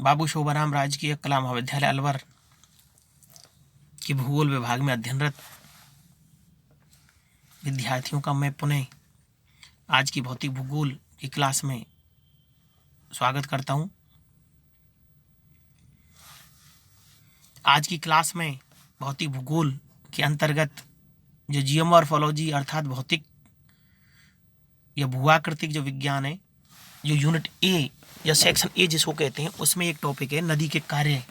बाबू शोभाराम राजकीय कला महाविद्यालय अलवर के भूगोल विभाग में अध्ययनरत विद्यार्थियों का मैं पुनः आज की भौतिक भूगोल की क्लास में स्वागत करता हूं। आज की क्लास में भौतिक भूगोल के अंतर्गत जो जियोमॉर्फोलॉजी अर्थात भौतिक या भूआकृतिक जो विज्ञान है, जो यूनिट ए या सेक्शन ए जिसको कहते हैं, उसमें एक टॉपिक है नदी के कार्य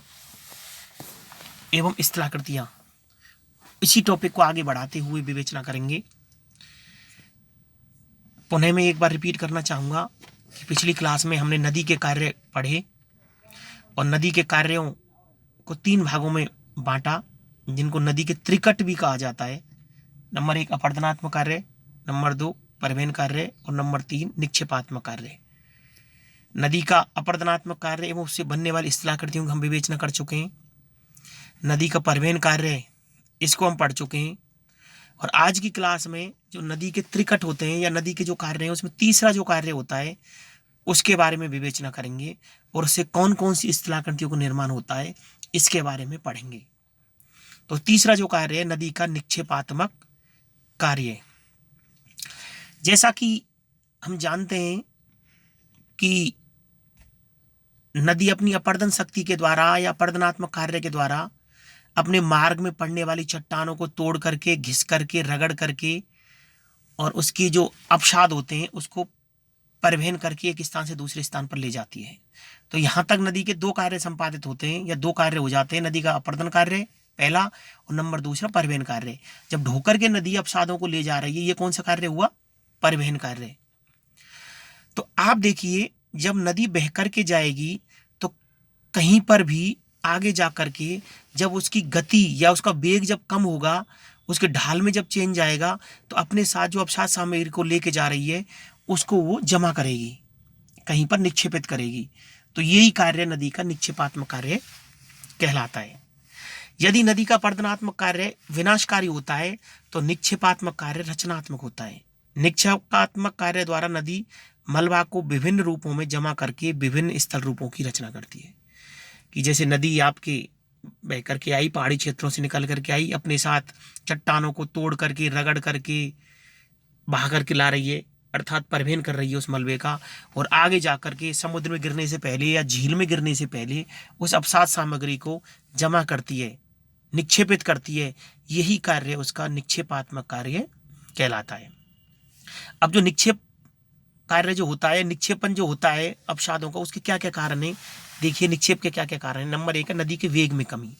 एवं स्थलाकृतियां। इसी टॉपिक को आगे बढ़ाते हुए विवेचना करेंगे। पुनः मैं एक बार रिपीट करना चाहूँगा कि पिछली क्लास में हमने नदी के कार्य पढ़े और नदी के कार्यों को 3 भागों में बांटा, जिनको नदी के त्रिकट भी कहा जाता है। नंबर 1 अपरदनात्मक कार्य, नंबर 2 परिवहन कार्य और नंबर 3 निक्षेपात्मक कार्य। नदी का अपरदनात्मक कार्य एवं उससे बनने वाली स्थलाकृतियों की हम विवेचना कर चुके हैं। नदी का परिवहन कार्य, इसको हम पढ़ चुके हैं। और आज की क्लास में जो नदी के त्रिकट होते हैं या नदी के जो कार्य हैं, उसमें तीसरा जो कार्य होता है उसके बारे में विवेचना करेंगे और उससे कौन कौन सी स्थलाकृतियों का निर्माण होता है इसके बारे में पढ़ेंगे। तो तीसरा जो कार्य है नदी का निक्षेपात्मक कार्य। जैसा कि हम जानते हैं कि नदी अपनी अपर्दन शक्ति के द्वारा या अपर्दनात्मक कार्य के द्वारा अपने मार्ग में पड़ने वाली चट्टानों को तोड़ करके, घिस करके, रगड़ करके और उसकी जो अवसाद होते हैं उसको परिवहन करके एक स्थान से दूसरे स्थान पर ले जाती है। तो यहाँ तक नदी के 2 कार्य संपादित होते हैं या 2 कार्य हो जाते हैं। नदी का अपर्दन कार्य पहला और नंबर 2 परिवहन कार्य। जब ढोकर के नदी अवसादों को ले जा रही है, ये कौन सा कार्य हुआ? परिवहन कार्य। तो आप देखिए, जब नदी बह करके जाएगी तो कहीं पर भी आगे जा करके जब उसकी गति या उसका वेग जब कम होगा, उसके ढाल में जब चेंज आएगा, तो अपने साथ जो अवसाद सामग्री को लेके जा रही है उसको वो जमा करेगी, कहीं पर निक्षेपित करेगी। तो यही कार्य नदी का निक्षेपात्मक कार्य कहलाता है। यदि नदी का अपरदनात्मक कार्य विनाशकारी होता है तो निक्षेपात्मक कार्य रचनात्मक होता है। निक्षेपात्मक कार्य द्वारा नदी मलबा को विभिन्न रूपों में जमा करके विभिन्न स्थल रूपों की रचना करती है। कि जैसे नदी आपके बह करके आई, पहाड़ी क्षेत्रों से निकल करके आई, अपने साथ चट्टानों को तोड़ करके, रगड़ करके, बहा करके ला रही है, अर्थात परिवहन कर रही है उस मलबे का, और आगे जा करके समुद्र में गिरने से पहले या झील में गिरने से पहले उस अवसाद सामग्री को जमा करती है, निक्षेपित करती है। यही कार्य उसका निक्षेपात्मक कार्य कहलाता है। अब जो निक्षेप कार्य जो होता है, निक्षेपण जो होता है अवसादों का, उसके क्या क्या कारण है? देखिए निक्षेप के क्या क्या कारण है। नंबर 1 है नदी के वेग में कमी।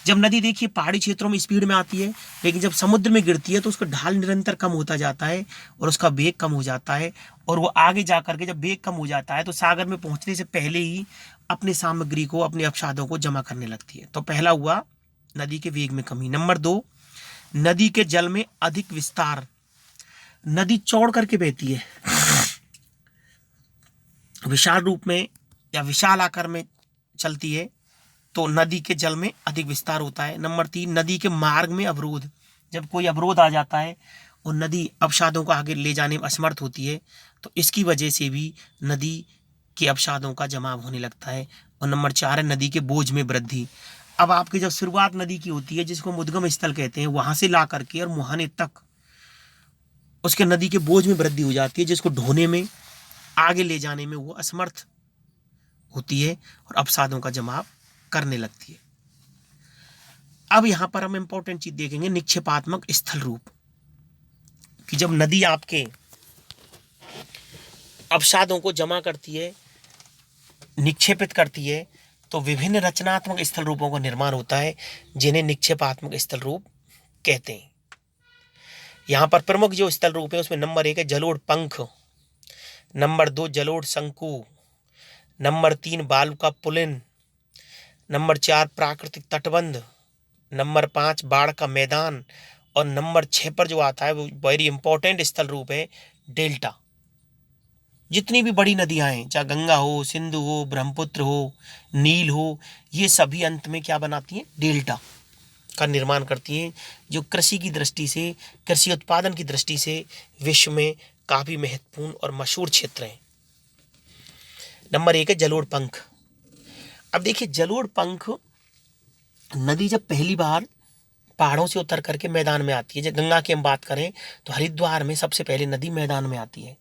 जब नदी देखिए पहाड़ी क्षेत्रों में स्पीड में आती है, लेकिन जब समुद्र में गिरती है तो उसका ढाल निरंतर कम होता जाता है और उसका वेग कम हो जाता है, और वो आगे जा करके जब वेग कम हो जाता है तो सागर में पहुंचने से पहले ही अपनी सामग्री को, अपने अवसादों को जमा करने लगती है। तो पहला हुआ नदी के वेग में कमी। नंबर 2 नदी के जल में अधिक विस्तार। नदी चौड़ करके बहती है, विशाल रूप में या विशाल आकार में चलती है, तो नदी के जल में अधिक विस्तार होता है। नंबर 3 नदी के मार्ग में अवरोध। जब कोई अवरोध आ जाता है और नदी अवसादों को आगे ले जाने में असमर्थ होती है तो इसकी वजह से भी नदी के अवसादों का जमाव होने लगता है। और नंबर 4 है नदी के बोझ में वृद्धि। अब आपकी जब शुरुआत नदी की होती है, जिसको उद्गम स्थल कहते हैं, वहां से ला करके और मुहाने तक उसके नदी के बोझ में वृद्धि हो जाती है, जिसको ढोने में, आगे ले जाने में वो असमर्थ होती है और अवसादों का जमाव करने लगती है। अब यहां पर हम इंपॉर्टेंट चीज देखेंगे, निक्षेपात्मक स्थल रूप। कि जब नदी आपके अवसादों को जमा करती है, निक्षेपित करती है, तो विभिन्न रचनात्मक स्थल रूपों का निर्माण होता है, जिन्हें निक्षेपात्मक स्थल रूप कहते हैं। यहां पर प्रमुख जो स्थल रूप है उसमें नंबर 1 है जलोढ़ पंख, नंबर 2 जलोढ़ शंकु, नंबर 3 बालू का पुलिन, नंबर 4 प्राकृतिक तटबंध, नंबर 5 बाढ़ का मैदान, और नंबर 6 पर जो आता है वो वेरी इंपॉर्टेंट स्थल रूप है डेल्टा। जितनी भी बड़ी नदियां हैं, चाहे गंगा हो, सिंधु हो, ब्रह्मपुत्र हो, नील हो, ये सभी अंत में क्या बनाती हैं? डेल्टा का निर्माण करती हैं, जो कृषि की दृष्टि से, कृषि उत्पादन की दृष्टि से विश्व में काफी महत्वपूर्ण और मशहूर क्षेत्र हैं। नंबर 1 है जलोढ़ पंख। अब देखिए जलोढ़ पंख नदी जब पहली बार पहाड़ों से उतर करके मैदान में आती है, जब गंगा की हम बात करें तो हरिद्वार में सबसे पहले नदी मैदान में आती है।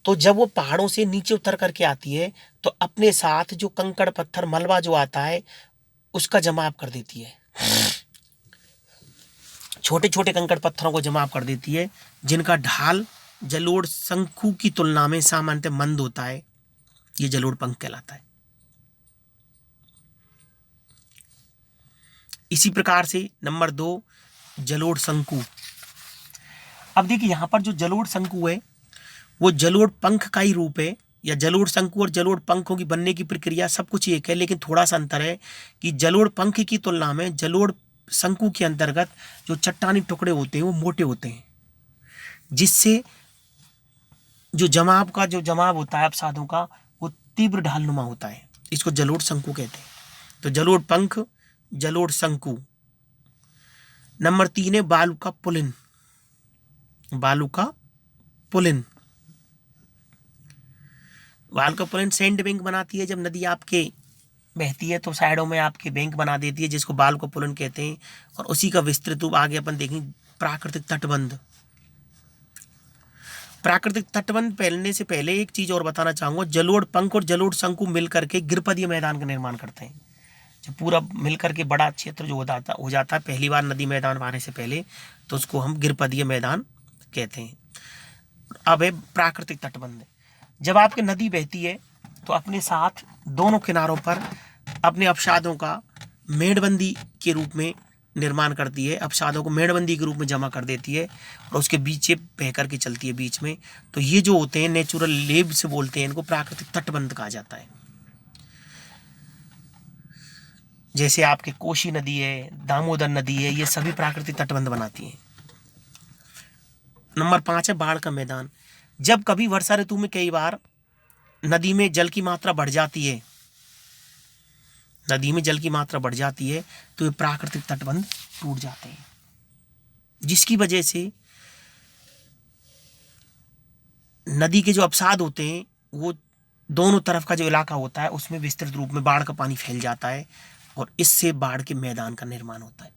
तो जब वो पहाड़ों से नीचे उतर करके आती है तो अपने साथ जो कंकड़ पत्थर मलबा जो आता है उसका जमाव कर देती है, छोटे छोटे कंकड़ पत्थरों को जमाव कर देती है, जिनका ढाल जलोढ़ शंकु की तुलना में सामान्यतः मंद होता है। ये जलोढ़ पंख कहलाता है। इसी प्रकार से नंबर 2 जलोढ़ शंकु। अब देखिए यहां पर जो जलोढ़ शंकु है वो जलोढ़ पंख का ही रूप है, या जलोढ़ शंकु और जलोढ़ पंखों की बनने की प्रक्रिया सब कुछ एक है, लेकिन थोड़ा सा अंतर है कि जलोढ़ पंख की तुलना में जलोढ़ शंकु के अंतर्गत जो चट्टानी टुकड़े होते हैं वो मोटे होते हैं, जिससे जो जमाव होता है अवसादों का वो तीव्र ढालनुमा होता है। इसको जलोढ़ शंकु कहते हैं। तो जलोढ़ पंख, जलोढ़ शंकु। नंबर 3 है बालू का पुलिन। बालू का पुलिन, बालू का पुलिन सैंड बैंक बनाती है। जब नदी आपके बहती है तो साइडों में आपके बैंक बना देती है, जिसको बालू का पुलिन कहते हैं। और उसी का विस्तृत रूप आगे अपन देखेंगे प्राकृतिक तटबंध। प्राकृतिक तटबंध फैलने से पहले एक चीज और बताना चाहूंगा, जलोढ़ पंख और जलोढ़ शंकु मिलकर के गिरपदीय मैदान का निर्माण करते हैं। जब पूरा मिलकर के बड़ा क्षेत्र जो हो जाता है पहली बार नदी मैदान आने से पहले, तो उसको हम गिरपदीय मैदान कहते हैं। अब है प्राकृतिक तटबंध। जब आपकी नदी बहती है तो अपने साथ दोनों किनारों पर अपने अवसादों का मेड़बंदी के रूप में निर्माण करती है, अवसादों को मेड़बंदी के रूप में जमा कर देती है और उसके बीच से बह करके चलती है बीच में। तो ये जो होते हैं नेचुरल लेब से बोलते हैं, इनको प्राकृतिक तटबंध कहा जाता है। जैसे आपके कोशी नदी है, दामोदर नदी है, ये सभी प्राकृतिक तटबंध बनाती हैं। नंबर 5 है बाढ़ का मैदान। जब कभी वर्षा ऋतु में कई बार नदी में जल की मात्रा बढ़ जाती है, नदी में जल की मात्रा बढ़ जाती है तो ये प्राकृतिक तटबंध टूट जाते हैं, जिसकी वजह से नदी के जो अवसाद होते हैं वो दोनों तरफ का जो इलाका होता है उसमें विस्तृत रूप में बाढ़ का पानी फैल जाता है और इससे बाढ़ के मैदान का निर्माण होता है।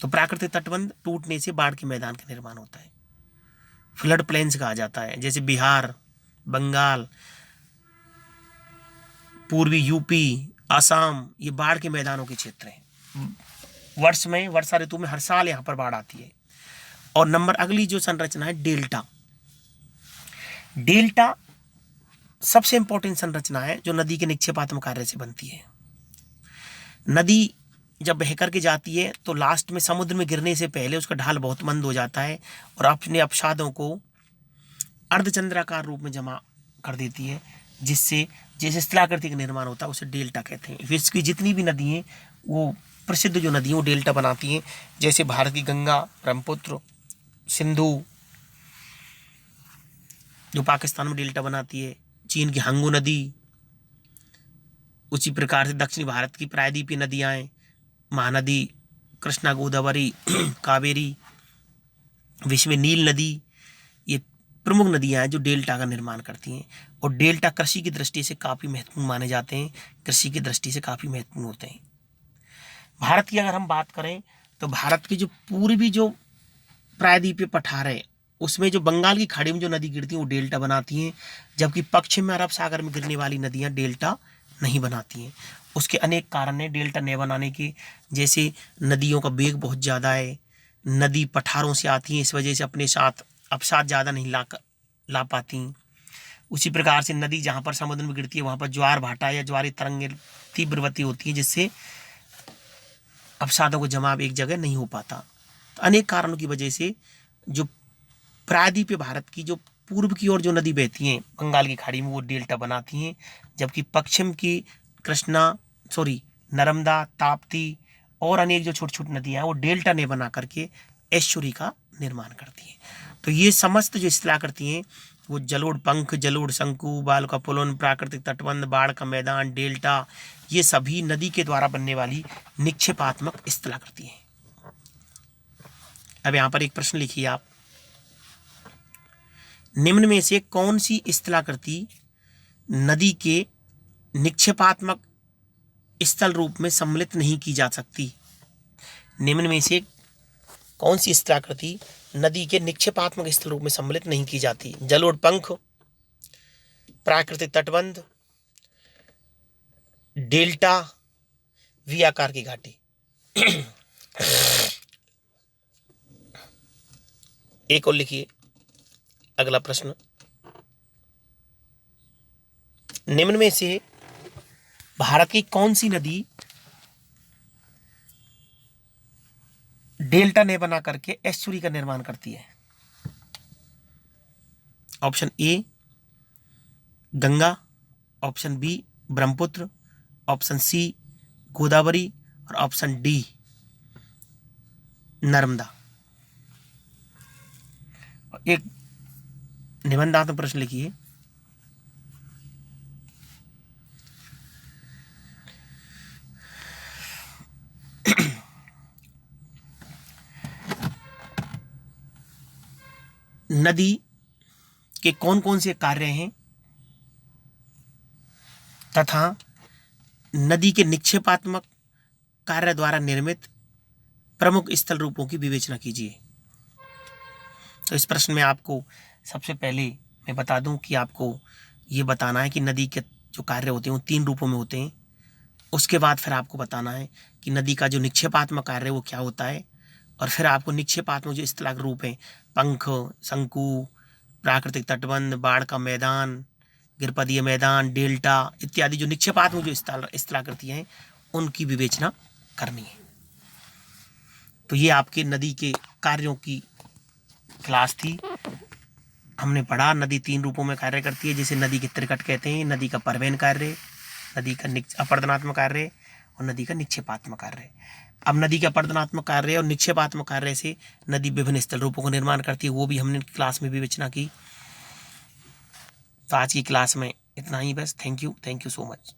तो प्राकृतिक तटबंध टूटने से बाढ़ के मैदान का निर्माण होता है। फ्लड प्लेन्स कहा जाता है, जैसे बिहार, बंगाल, पूर्वी यूपी, असम, ये बाढ़ के मैदानों के क्षेत्र हैं। वर्ष में वर्षा ऋतु में हर साल यहाँ पर बाढ़ आती है। और नंबर अगली जो संरचना है डेल्टा। डेल्टा सबसे इंपॉर्टेंट संरचना है जो नदी के निक्षेपात्मक कार्य से बनती है। नदी जब बह करके जाती है तो लास्ट में समुद्र में गिरने से पहले उसका ढाल बहुत मंद हो जाता है और अपने अवसादों को अर्धचंद्राकार रूप में जमा कर देती है, जिससे जैसे स्थलाकृति का निर्माण होता है उसे डेल्टा कहते हैं। विश्व की जितनी भी नदी हैं वो प्रसिद्ध जो नदी हैं वो डेल्टा बनाती हैं, जैसे भारत की गंगा, ब्रह्मपुत्र, सिंधु जो पाकिस्तान में डेल्टा बनाती है, चीन की हंगू नदी, उसी प्रकार से दक्षिणी भारत की प्रायद्वीपीय नदियाँ हैं, महानदी, कृष्णा, गोदावरी, कावेरी, विश्व में नील नदी, ये प्रमुख नदियां हैं जो डेल्टा का निर्माण करती हैं। और डेल्टा कृषि की दृष्टि से काफ़ी महत्वपूर्ण माने जाते हैं, कृषि की दृष्टि से काफ़ी महत्वपूर्ण होते हैं। भारत की अगर हम बात करें तो भारत की जो पूर्वी जो प्रायद्वीपीय पठार है उसमें जो बंगाल की खाड़ी में जो नदी गिरती है वो डेल्टा बनाती हैं, जबकि पश्चिम में अरब सागर में गिरने वाली नदियाँ डेल्टा नहीं बनाती हैं। उसके अनेक कारण हैं डेल्टा नहीं बनाने के, जैसे नदियों का वेग बहुत ज़्यादा है, नदी पठारों से आती हैं, इस वजह से अपने साथ अवसाद ज़्यादा नहीं ला पाती। उसी प्रकार से नदी जहाँ पर समुद्र में गिरती है वहाँ पर ज्वार भाटा या ज्वारी तरंगें तीव्रवती होती हैं, जिससे अवसादों को जमाव एक जगह नहीं हो पाता। तो अनेक कारणों की वजह से जो प्रायद्वीपीय भारत की जो पूर्व की ओर जो नदी बहती हैं बंगाल की खाड़ी में वो डेल्टा बनाती हैं, जबकि पश्चिम की नर्मदा, ताप्ती और अनेक जो छोटी छोटी नदियां हैं वो डेल्टा ने बना करके एस्चुरी का निर्माण करती हैं। तो ये समस्त जो स्थला करती हैं वो जलोढ़ पंख, जलोढ़ शंकु, बालू का पुलिन, प्राकृतिक तटबंध, बाढ़ का मैदान, डेल्टा, ये सभी नदी के द्वारा बनने वाली निक्षेपात्मक स्थला करती हैं। अब यहाँ पर एक प्रश्न लिखिए आप, निम्न में से कौन सी स्थलाकृति नदी के निक्षेपात्मक स्थल रूप में सम्मिलित नहीं की जा सकती। निम्न में से कौन सी स्थलाकृति नदी के निक्षेपात्मक स्थल रूप में सम्मिलित नहीं की जाती? जलोढ़ पंख, प्राकृतिक तटबंध, डेल्टा, वी आकार की घाटी। एक और लिखिए अगला प्रश्न, निम्न में से भारत की कौन सी नदी डेल्टा ने बना करके एस्चुरी का निर्माण करती है? Option A Ganga, option B Brahmaputra, option C Godavari और ऑप्शन डी नर्मदा। एक निबंधात्मक प्रश्न लिखिए, नदी के कौन कौन से कार्य हैं तथा नदी के निक्षेपात्मक कार्य द्वारा निर्मित प्रमुख स्थल रूपों की विवेचना कीजिए। तो इस प्रश्न में आपको सबसे पहले मैं बता दूं कि आपको ये बताना है कि नदी के जो कार्य होते हैं वो 3 रूपों में होते हैं। उसके बाद फिर आपको बताना है कि नदी का जो निक्षेपात्मक कार्य है वो क्या होता है, और फिर आपको निक्षेपात्मक जो स्थलाक रूप है, पंख, शंकु, प्राकृतिक तटबंध, बाढ़ का मैदान, गिरपदीय मैदान, डेल्टा इत्यादि जो निक्षेपात्मक जो स्थलाकृतियां हैं उनकी विवेचना करनी है। तो ये आपके नदी के कार्यों की क्लास थी। हमने पढ़ा नदी 3 रूपों में कार्य करती है, जैसे नदी के त्रिकट कहते हैं, नदी का परवेन कार्य, नदी का अपरदनात्मक कार्य और नदी का निक्षेपात्मक कार्य। अब नदी के अपरदनात्मक कार्य और निक्षेपात्मक कार्य से नदी विभिन्न स्थल रूपों का निर्माण करती है, वो भी हमने क्लास में विवेचना की। तो आज की क्लास में इतना ही बस। Thank you so much.